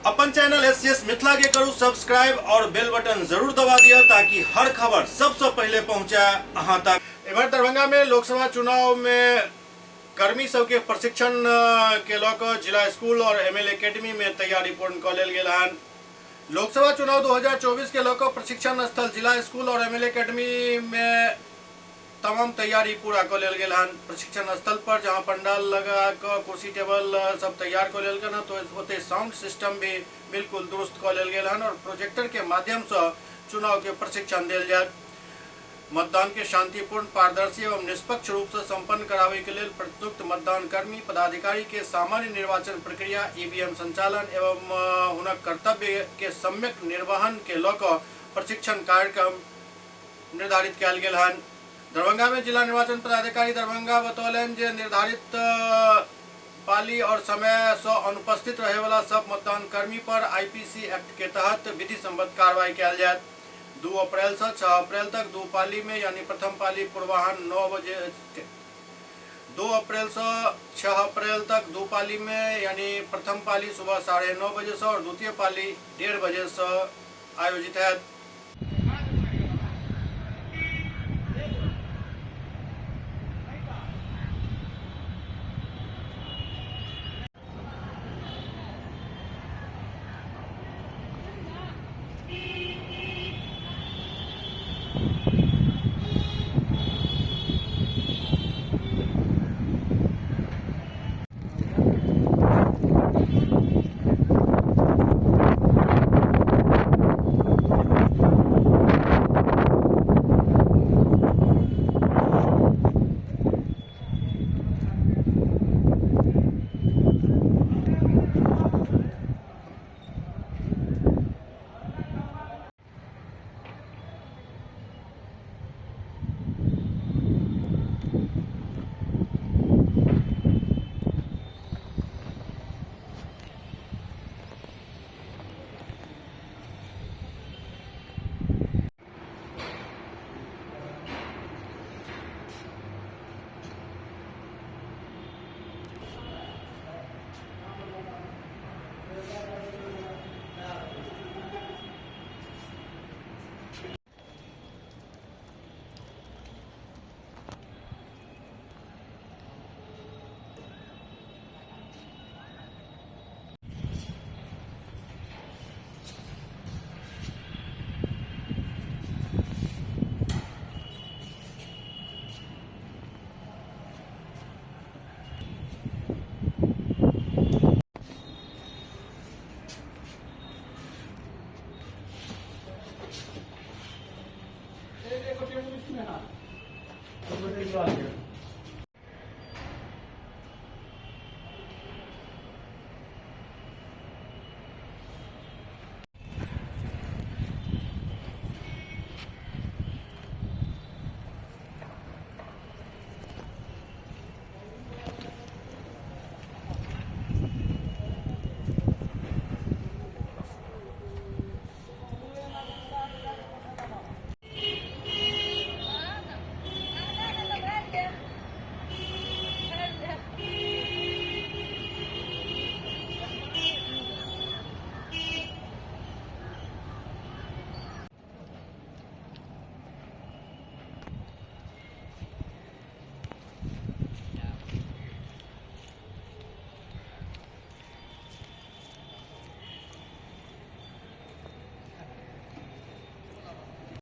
अपन channel SCS Mithila के करू subscribe और बेल बटन जरूर दबा दिया ताकि हर खबर सबसे पहले पहुंचा अहां तक। एबार दरभंगा में लोकसभा चुनाव में कर्मी सबके प्रशिक्षण के लऽ जिला स्कूल और एमएल एकेडमी में तैयारी पूर्ण कऽ लेल गेल हन। लोकसभा चुनाव 2024 के लऽ प्रशिक्षण स्थल जिला स्कूल और एमएल एकेडमी में तमाम तैयारी पूरा कर लेल गेल हन। प्रशिक्षण स्थल पर जहां पंडाल लगा कर कुर्सी टेबल सब तैयार कर लेल गेल हन, तो ओते साउंड सिस्टम भी बिल्कुल दुरुस्त कर लेल गेल हन और प्रोजेक्टर के माध्यम से चुनाव के प्रशिक्षण देल जायत। मतदान के शांतिपूर्ण, पारदर्शी एवं निष्पक्ष रूप से संपन्न करावे के लिए प्रयुक्त मतदान कर्मी पदाधिकारी के सामान्य निर्वाचन प्रक्रिया, ईवीएम संचालन एवं हुनक कर्तव्य के सम्यक निर्वहन के लऽ प्रशिक्षण कार्यक्रम निर्धारित कयल गेल हन। दरभंगा में जिला निर्वाचन पदाधिकारी दरभंगा बतौलन जे निर्धारित पाली और समय से अनुपस्थित रहे वाला सब मतदान कर्मी पर आईपीसी एक्ट के तहत विधि सम्मत कार्रवाई कयल जायत। 2 अप्रैल से 6 अप्रैल तक 2 पाली में यानी प्रथम पाली पूर्वाह्न 9 बजे, 2 अप्रैल से 6 अप्रैल तक 2 पाली में यानी प्रथम पाली सुबह 9:30 बजे से और द्वितीय पाली 1:30 बजे से आयोजित है।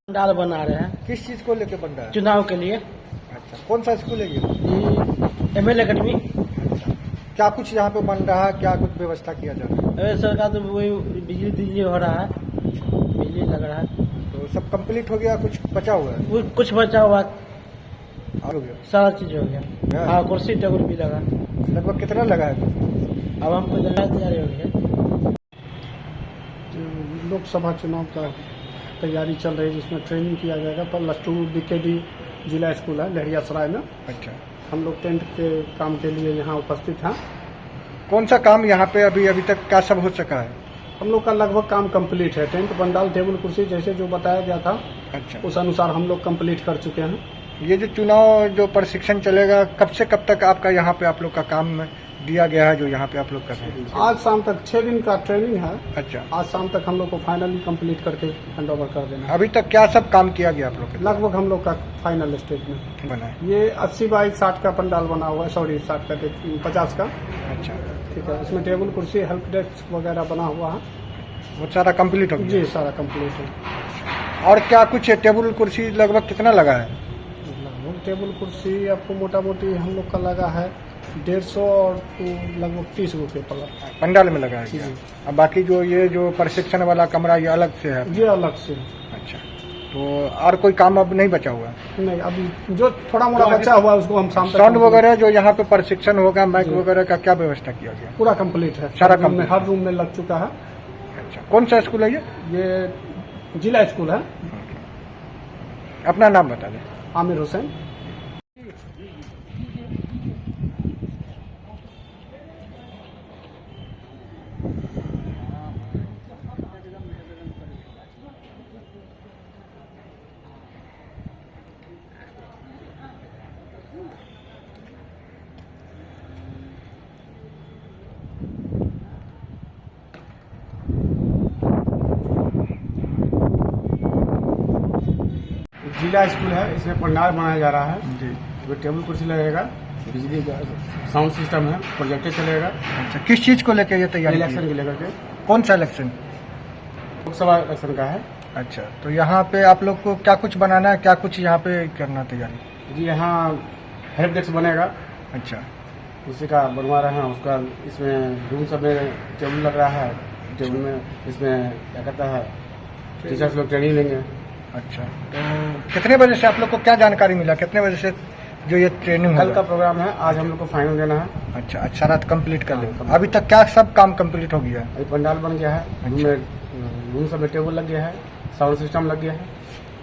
पंडाल बना रहे हैं। किस चीज को लेके बन रहा है? चुनाव के लिए। अच्छा, कौन सा स्कूल है ये? ML academy. अच्छा, क्या कुछ यहाँ पे बन रहा है, क्या कुछ व्यवस्था किया जा रहा है? सरकार तो वही बिजली हो रहा है, बिजली लग रहा है। तो सब कंप्लीट हो गया, कुछ बचा हुआ है? कुछ बचा हुआ हो गया, सारा चीज हो गया। हाँ, कुर्सी टेबल भी लगा। लगभग कितना लगा है? अब हमको तैयारी हो गई। लोकसभा चुनाव का तैयारी चल रही है जिसमें ट्रेनिंग किया जाएगा। +2 बीकेडी जिला स्कूल है लहरियासराय में। अच्छा, हम लोग टेंट के काम के लिए यहाँ उपस्थित हैं। कौन सा काम यहाँ पे अभी तक क्या सब हो सका है? हम लोग का लगभग काम कंप्लीट है। टेंट, पंडाल, टेबल, कुर्सी जैसे जो बताया गया था, अच्छा, उस अनुसार हम लोग कंप्लीट कर चुके हैं। ये जो चुनाव जो प्रशिक्षण चलेगा, कब से कब तक आपका यहाँ पे आप लोग का काम दिया गया है जो यहाँ पे आप लोग कर रहे हैं? आज शाम तक 6 दिन का ट्रेनिंग है। अच्छा, आज शाम तक हम लोग को फाइनली कंप्लीट करके हैंड ओवर कर देना है। अभी तक क्या सब काम किया गया आप लोग के? लगभग हम लोग का फाइनल स्टेज में बना है। ये 80 बाई 60 का पंडाल बना हुआ है, सॉरी 60 का 50 का, अच्छा, ठीक है। इसमें टेबल कुर्सी हेल्प डेस्क वगैरह बना हुआ है। वो सारा कंप्लीट हो गया? जी सारा कंप्लीट है। और क्या कुछ है? टेबल कुर्सी लगभग कितना लगा है? लगभग टेबल कुर्सी आपको मोटा मोटी हम लोग का लगा है 150 और लगभग 30 रुपये पर पंडाल में लगाया गया। जी। अब बाकी जो ये जो प्रशिक्षण वाला कमरा ये अलग से है? ये अलग से। अच्छा, तो और कोई काम अब नहीं बचा हुआ है? नहीं, अभी जो थोड़ा मोड़ा बचा हुआ है उसको हम शाम तक साउंड वगैरह जो यहाँ पे प्रशिक्षण होगा, माइक वगैरह का क्या व्यवस्था किया गया? पूरा कंप्लीट है, सारा रूम में, complete हर रूम में लग चुका है। अच्छा, कौन सा स्कूल है ये? ये जिला स्कूल है। अपना नाम बता दें। आमिर हुसैन। जिला स्कूल है, इसमें पंडाल बनाया जा रहा है जी। इसमें टेबल कुर्सी लगेगा, बिजली का साउंड सिस्टम है, प्रोजेक्टर चलेगा। अच्छा, किस चीज को लेकर ये तैयारी की? इलेक्शन के लेकर के कौन सा इलेक्शन? लोकसभा इलेक्शन का है। अच्छा, तो यहाँ पे आप लोग को क्या कुछ बनाना है, क्या कुछ यहाँ पे करना तैयारी? जी यहाँ हेल्प डेस्क बनेगा, अच्छा, उसी का बनवा रहे हैं। उसका इसमें रूम सब में टेबल लग रहा है, टेबल में इसमें क्या कहता है टीचर्स लोग ट्रेनिंग लेंगे। अच्छा, तो कितने बजे से आप लोग को क्या जानकारी मिला, कितने बजे से जो ये ट्रेनिंग कल का होगा? प्रोग्राम है, आज हम लोग को फाइनल देना है। अच्छा, अच्छा, रात कंप्लीट कर हाँ, लेंगे। complete। अभी तक क्या सब काम कंप्लीट हो गया है? अभी पंडाल बन गया है, रूम सब में टेबल लग गया है, साउंड सिस्टम लग गया है।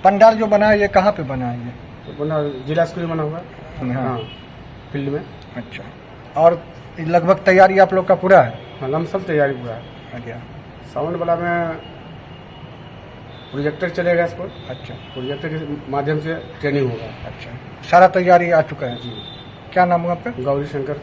पंडाल जो बना है ये कहाँ पे बना है ये? तो पंडाल जिला स्कूल में बना हुआ है, हाँ। हाँ फील्ड में। अच्छा, और लगभग तैयारी आप लोग का पूरा है? हाँ लमसम तैयारी पूरा है। अच्छा, साउंड वाला में प्रोजेक्टर चलेगा, इसको अच्छा, प्रोजेक्टर के माध्यम से ट्रेनिंग होगा। अच्छा, सारा तैयारी आ चुका है। जी, क्या नाम हुआ आपका? गौरी शंकर।